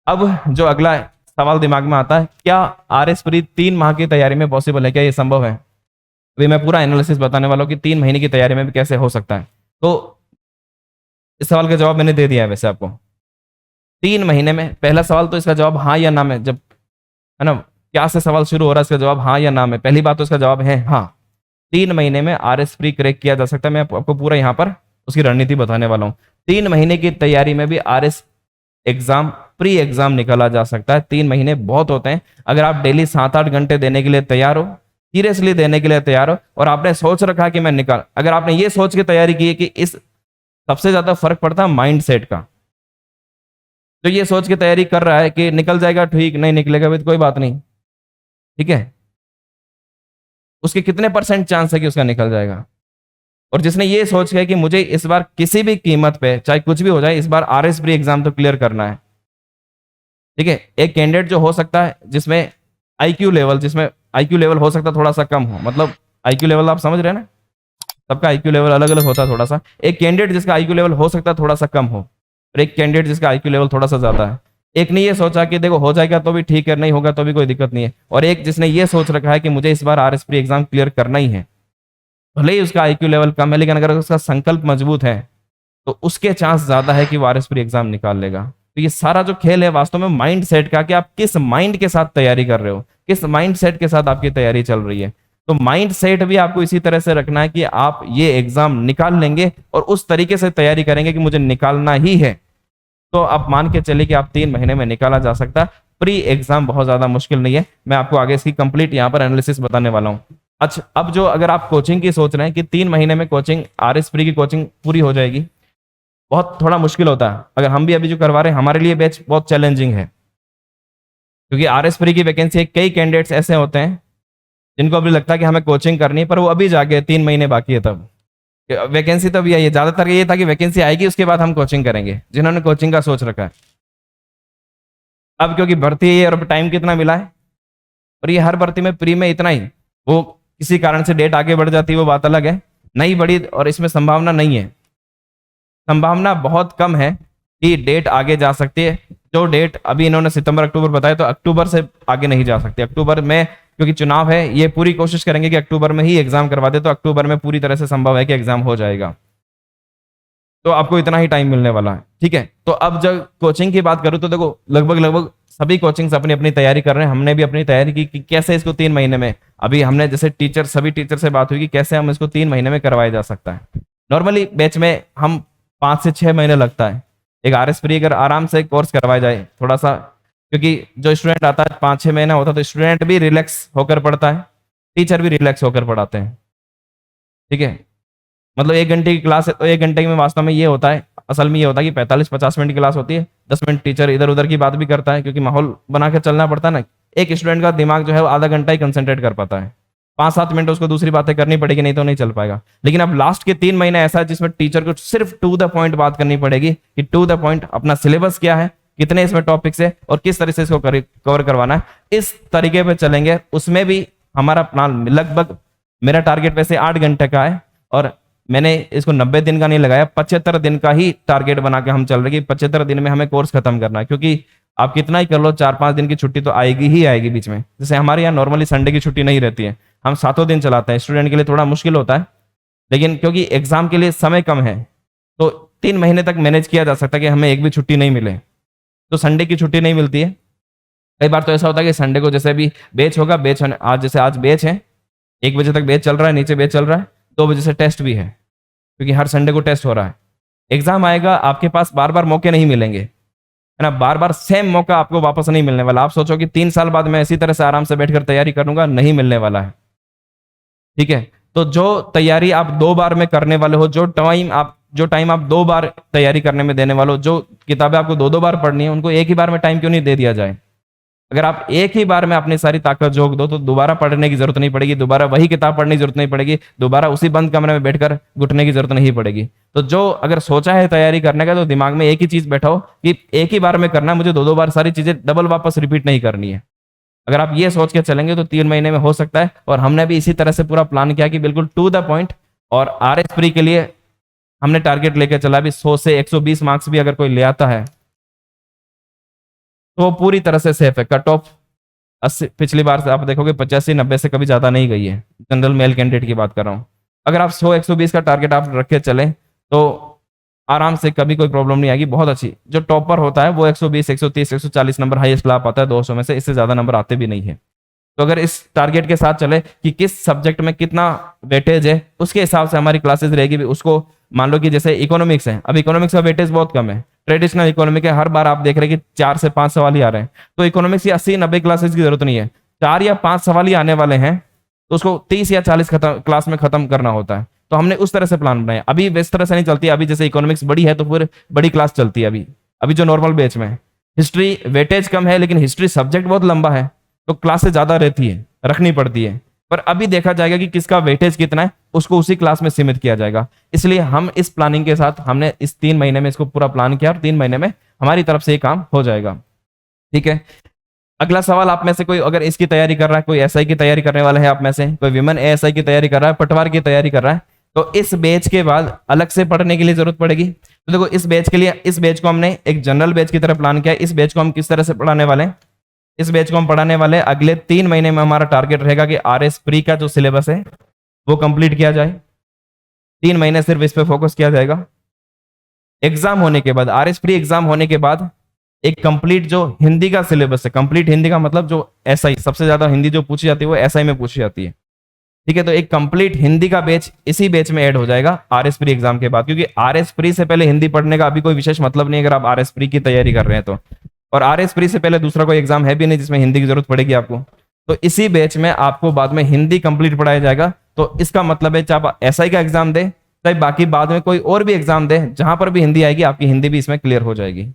अब जो अगला सवाल दिमाग में आता है, क्या आरएस प्री 3 माह की तैयारी में पॉसिबल है? क्या ये संभव है? अभी मैं पूरा एनालिसिस बताने वाला हूँ कि 3 महीने की तैयारी में भी कैसे हो सकता है। तो इस सवाल का जवाब मैंने दे दिया है वैसे आपको। 3 महीने में, पहला सवाल तो इसका जवाब हाँ या ना में, जब है ना क्या से सवाल शुरू हो रहा है, इसका जवाब हाँ या ना में, पहली बात तो इसका जवाब है हाँ। 3 महीने में आरएस प्री क्रैक किया जा सकता है। मैं आपको पूरा यहाँ पर उसकी रणनीति बताने वाला हूँ। 3 महीने की तैयारी में भी आरएस एग्जाम, प्री एग्जाम निकाला जा सकता है। 3 महीने बहुत होते हैं। अगर आप डेली 7-8 घंटे देने के लिए तैयार हो, सीरियसली देने के लिए तैयार हो, और आपने सोच रखा कि मैं निकाल, अगर आपने ये सोच के तैयारी की है कि इस, सबसे ज्यादा फर्क पड़ता है माइंड सेट का। तो ये सोच के तैयारी कर रहा है कि निकल जाएगा, ठीक, नहीं निकलेगा भी तो कोई बात नहीं, ठीक है, उसके कितने % चांस है कि उसका निकल जाएगा। और जिसने ये सोच है कि मुझे इस बार किसी भी कीमत पे चाहे कुछ भी हो जाए, इस बार आरएस प्री एग्जाम तो क्लियर करना है, ठीक है। एक कैंडिडेट जो हो सकता है जिसमें आईक्यू लेवल, जिसमें आईक्यू लेवल हो सकता है थोड़ा सा कम हो, मतलब आईक्यू लेवल आप समझ रहे हैं ना, सबका आईक्यू लेवल अलग अलग होता है थोड़ा सा। एक कैंडिडेट जिसका आईक्यू लेवल हो सकता है थोड़ा सा कम हो, और एक कैंडिडेट जिसका आईक्यू लेवल थोड़ा सा ज्यादा है। एक ने ये सोचा कि देखो हो जाएगा तो भी ठीक है, नहीं होगा तो भी कोई दिक्कत नहीं है, और एक जिसने ये सोच रखा है कि मुझे इस बार आरएस प्री एग्जाम क्लियर करना ही है, भले ही उसका आईक्यू लेवल कम है, लेकिन अगर उसका संकल्प मजबूत है तो उसके चांस ज्यादा है कि वो आरएस प्री एग्जाम निकाल लेगा। तो ये सारा जो खेल है वास्तव में माइंड सेट का, कि आप किस माइंड के साथ तैयारी कर रहे हो, किस माइंड सेट के साथ आपकी तैयारी चल रही है। तो माइंड सेट भी आपको इसी तरह से रखना है कि आप ये एग्जाम निकाल लेंगे और उस तरीके से तैयारी करेंगे कि मुझे निकालना ही है। तो आप मान के चलिए कि आप 3 महीने में निकाला जा सकता है। प्री एग्जाम बहुत ज्यादा मुश्किल नहीं है। मैं आपको आगे इसकी कंप्लीट यहाँ पर एनालिसिस बताने वाला हूँ। अच्छा, अब जो अगर आप कोचिंग की सोच रहे हैं कि 3 महीने में कोचिंग, आरएस प्री की कोचिंग पूरी हो जाएगी, बहुत थोड़ा मुश्किल होता है। अगर हम भी अभी जो करवा रहे हैं, हमारे लिए बैच बहुत चैलेंजिंग है, क्योंकि आरएस प्री की वैकेंसी है। कई कैंडिडेट्स ऐसे होते हैं जिनको अभी लगता है कि हमें कोचिंग करनी है, पर वो अभी जाके 3 महीने बाकी है, तब वैकेंसी तो अभी आई है। ज्यादातर ये था कि वैकेंसी आएगी उसके बाद हम कोचिंग करेंगे, जिन्होंने कोचिंग का सोच रखा है। अब क्योंकि भर्ती है और अब टाइम कितना मिला है, और ये हर भर्ती में प्री में इतना ही, वो किसी कारण से डेट आगे बढ़ जाती है, वो बात अलग है, नहीं बढ़ी और इसमें संभावना नहीं है। संभावना बहुत कम है कि डेट आगे जा सकती है। जो डेट अभी इन्होंने सितंबर अक्टूबर बताया, तो अक्टूबर से आगे नहीं जा सकती। अक्टूबर में क्योंकि चुनाव है, ये पूरी कोशिश करेंगे कि अक्टूबर में ही एग्जाम करवा दे, तो अक्टूबर में पूरी तरह से संभव है कि एग्जाम हो जाएगा। तो आपको इतना ही टाइम मिलने वाला है, ठीक है। तो अब जब कोचिंग की बात करूं तो देखो, लगभग लगभग सभी कोचिंग्स अपनी अपनी तैयारी कर रहे हैं। हमने भी अपनी तैयारी की कि कैसे इसको 3 महीने में, अभी हमने जैसे टीचर, सभी टीचर से बात हुई कि कैसे हम इसको 3 महीने में करवाया जा सकता है। नॉर्मली बैच में हम 5 से 6 महीने लगता है। एक आरएस प्री अगर आराम से कोर्स करवाया जाए थोड़ा सा, क्योंकि जो स्टूडेंट आता है 5-6 महीना होता है, तो स्टूडेंट भी रिलैक्स होकर पढ़ता है, टीचर भी रिलैक्स होकर पढ़ाते हैं, ठीक है। मतलब 1 घंटे की क्लास है तो 1 घंटे में वास्तव में ये होता है, असल में ये होता है कि 45-50 मिनट की क्लास होती है। 10 मिनट टीचर इधर उधर की बात भी करता है, क्योंकि माहौल बना के चलना पड़ता है ना। एक स्टूडेंट का दिमाग जो है वो आधा घंटा ही कंसंट्रेट कर पाता है, 5-7 मिनट उसको दूसरी बातें करनी पड़ेगी, नहीं तो नहीं चल पाएगा। लेकिन अब लास्ट के 3 महीने ऐसा है जिसमें टीचर को सिर्फ टू द पॉइंट बात करनी पड़ेगी, कि टू द पॉइंट अपना सिलेबस क्या है, कितने इसमें टॉपिक्स है और किस तरह से इसको कवर करवाना है, इस तरीके पे चलेंगे। उसमें भी हमारा प्लान लगभग, मेरा टारगेट वैसे 8 घंटे का है, और मैंने इसको 90 दिन का नहीं लगाया, 75 दिन का ही टारगेट बना के हम चल रहे कि 75 दिन में हमें कोर्स खत्म करना है। क्योंकि आप कितना ही कर लो, 4-5 दिन की छुट्टी तो आएगी ही आएगी बीच में। जैसे हमारे यहाँ नॉर्मली संडे की छुट्टी नहीं रहती है, हम 7 दिन चलाते हैं। स्टूडेंट के लिए थोड़ा मुश्किल होता है, लेकिन क्योंकि एग्जाम के लिए समय कम है, तो 3 महीने तक मैनेज किया जा सकता है कि हमें एक भी छुट्टी नहीं मिले। तो संडे की छुट्टी नहीं मिलती है। कई बार तो ऐसा होता है कि संडे को जैसे अभी बैच होगा, बैच आज जैसे आज बैच है, 1 बजे तक बैच चल रहा है, नीचे बैच चल रहा है, 2 बजे से टेस्ट भी है, क्योंकि हर संडे को टेस्ट हो रहा है। एग्जाम आएगा, आपके पास बार बार मौके नहीं मिलेंगे, है ना, बार बार सेम मौका आपको वापस नहीं मिलने वाला। आप सोचो कि 3 साल बाद मैं इसी तरह से आराम से बैठकर तैयारी करूंगा, नहीं मिलने वाला है, ठीक है। तो जो तैयारी आप 2 बार में करने वाले हो, जो टाइम आप 2 बार तैयारी करने में देने वाले हो, जो किताबें आपको 2-2 बार पढ़नी है, उनको एक ही बार में टाइम क्यों नहीं दे दिया जाए। अगर आप एक ही बार में अपनी सारी ताकत झोंक दो, तो दोबारा पढ़ने की जरूरत नहीं पड़ेगी, दोबारा वही किताब पढ़ने की जरूरत नहीं पड़ेगी, दोबारा उसी बंद कमरे में बैठकर घुटने की जरूरत नहीं पड़ेगी। तो जो अगर सोचा है तैयारी करने का, तो दिमाग में एक ही चीज बैठाओ कि एक ही बार में करना है, मुझे 2-2 बार सारी चीजें डबल वापस रिपीट नहीं करनी है। अगर आप ये सोच के चलेंगे तो 3 महीने में हो सकता है। और हमने भी इसी तरह से पूरा प्लान किया कि बिल्कुल टू द पॉइंट। और आरएस प्री के लिए हमने टारगेट लेके चला भी 100 से 120 मार्क्स भी अगर कोई ले आता है तो वो पूरी तरह से सेफ है। कट ऑफ 80, पिछली बार से आप देखोगे 85-90 से कभी ज़्यादा नहीं गई है। जनरल मेल कैंडिडेट की बात कर रहा हूँ। अगर आप 100-120 का टारगेट आप रख के चलें तो आराम से कभी कोई प्रॉब्लम नहीं आएगी। बहुत अच्छी, जो टॉपर होता है वो 120, 130, 140 नंबर हाईएस्ट ला पाता है 200 में से, इससे ज़्यादा नंबर आते भी नहीं है। तो अगर इस टारगेट के साथ चले कि किस सब्जेक्ट में कितना वेटेज है, उसके हिसाब से हमारी क्लासेस रहेगी। उसको मान लो कि जैसे इकोनॉमिक्स है, अब इकोनॉमिक्स का वेटेज बहुत कम है, ट्रेडिशनल इकोनॉमिक है, हर बार आप देख रहे हैं कि 4 से 5 सवाल ही आ रहे हैं। तो इकोनॉमिक्स की 80-90 क्लासेस की जरूरत नहीं है, 4 या 5 सवाल ही आने वाले हैं, तो उसको 30 या 40 क्लास में खत्म करना होता है। तो हमने उस तरह से प्लान बनाया। अभी इस तरह से नहीं चलती। अभी जैसे इकोनॉमिक्स बड़ी है तो फिर बड़ी क्लास चलती है। अभी जो नॉर्मल बैच में हिस्ट्री वेटेज कम है, लेकिन हिस्ट्री सब्जेक्ट बहुत लंबा है तो क्लासेस ज्यादा रहती है, रखनी पड़ती है। पर अभी देखा जाएगा कि किसका वेटेज कितना है, उसको उसी क्लास में सीमित किया जाएगा। इसलिए हम इस प्लानिंग के साथ हमने इस 3 महीने में इसको पूरा प्लान किया और 3 महीने में हमारी तरफ से ये काम हो जाएगा। ठीक है। अगला सवाल, आप में से कोई अगर इसकी तैयारी कर रहा है, कोई एसआई की तैयारी करने वाला है आप में से, कोई विमेन एएसआई की तैयारी कर रहा है, पटवार की तैयारी कर रहा है, तो इस बैच के बाद अलग से पढ़ने के लिए जरूरत पड़ेगी। तो देखो इस बैच के लिए, इस बैच को हमने एक जनरल बैच की तरह प्लान किया है। इस बैच को हम किस तरह से पढ़ाने वाले हैं, इस बैच को हम पढ़ाने वाले अगले 3 महीने में हमारा टारगेट रहेगा कि आरएस प्री का जो सिलेबस है वो कंप्लीट किया जाए। 3 महीने सिर्फ इस पे फोकस किया जाएगा। एग्जाम होने के बाद, आरएस प्री एग्जाम होने के बाद एक कंप्लीट जो हिंदी का सिलेबस है, कंप्लीट हिंदी का मतलब जो एसआई, सबसे ज्यादा हिंदी जो पूछी जाती है वो एसआई में पूछी जाती है। ठीक है। तो एक कंप्लीट हिंदी का बैच इसी बैच में ऐड हो जाएगा आरएस प्री एग्जाम के बाद, क्योंकि आरएस प्री से पहले हिंदी पढ़ने का अभी कोई विशेष मतलब नहीं अगर आप आरएस प्री की तैयारी कर रहे हैं तो। और आरएस प्री से पहले दूसरा कोई एग्जाम है भी नहीं जिसमें हिंदी की जरूरत पड़ेगी आपको। तो इसी बैच में आपको बाद में हिंदी कंप्लीट पढ़ाया जाएगा। तो इसका मतलब है चाहे आप एसआई का एग्जाम दे, चाहे बाकी बाद में कोई और भी एग्जाम दे, जहां पर भी हिंदी आएगी आपकी हिंदी भी इसमें क्लियर हो जाएगी।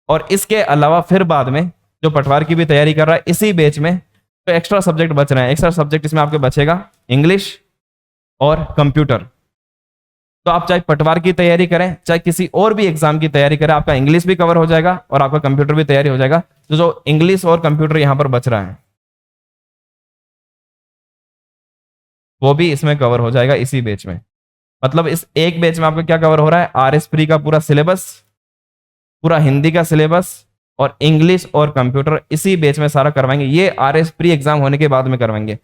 और इसके अलावा फिर बाद में जो पटवार की भी तैयारी कर रहा है इसी बैच में, तो एक्स्ट्रा सब्जेक्ट बच रहे हैं। एक्स्ट्रा सब्जेक्ट इसमें आपके बचेगा इंग्लिश और कंप्यूटर। तो आप चाहे पटवार की तैयारी करें, चाहे किसी और भी एग्जाम की तैयारी करें, आपका इंग्लिश भी कवर हो जाएगा और आपका कंप्यूटर भी तैयारी हो जाएगा। तो जो इंग्लिश और कंप्यूटर यहां पर बच रहा है वो भी इसमें कवर हो जाएगा इसी बैच में। मतलब इस एक बैच में आपका क्या कवर हो रहा है, आरएस प्री का पूरा सिलेबस, पूरा हिंदी का सिलेबस और इंग्लिश और कंप्यूटर इसी बैच में सारा करवाएंगे। ये आरएस प्री एग्जाम होने के बाद में करवाएंगे।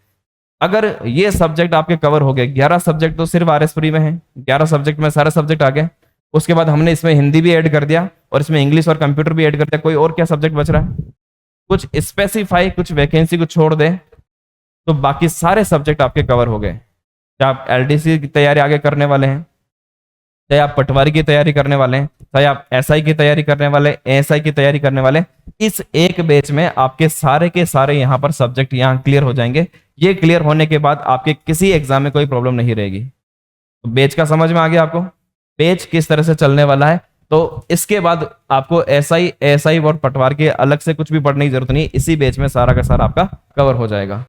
अगर ये सब्जेक्ट आपके कवर हो गए, 11 सब्जेक्ट तो सिर्फ आरएस प्री में है, 11 सब्जेक्ट में सारे सब्जेक्ट आ गए। उसके बाद हमने इसमें हिंदी भी ऐड कर दिया और इसमें इंग्लिश और कंप्यूटर भी ऐड कर दिया। कोई और क्या सब्जेक्ट बच रहा है? कुछ स्पेसिफाई, कुछ वैकेंसी को छोड़ दे तो बाकी सारे सब्जेक्ट आपके कवर हो गए। चाहे आप एलडीसी की तैयारी आगे करने वाले हैं, चाहे आप पटवारी की तैयारी करने वाले हैं, चाहे आप एसआई की तैयारी करने वाले, एएसआई की तैयारी करने वाले, इस एक बैच में आपके सारे के सारे यहाँ पर सब्जेक्ट यहाँ क्लियर हो जाएंगे। ये क्लियर होने के बाद आपके किसी एग्जाम में कोई प्रॉब्लम नहीं रहेगी। तो बैच का समझ में आ गया आपको, बैच किस तरह से चलने वाला है। तो इसके बाद आपको एसआई और पटवार के अलग से कुछ भी पढ़ने की जरूरत नहीं, इसी बैच में सारा का सारा आपका कवर हो जाएगा।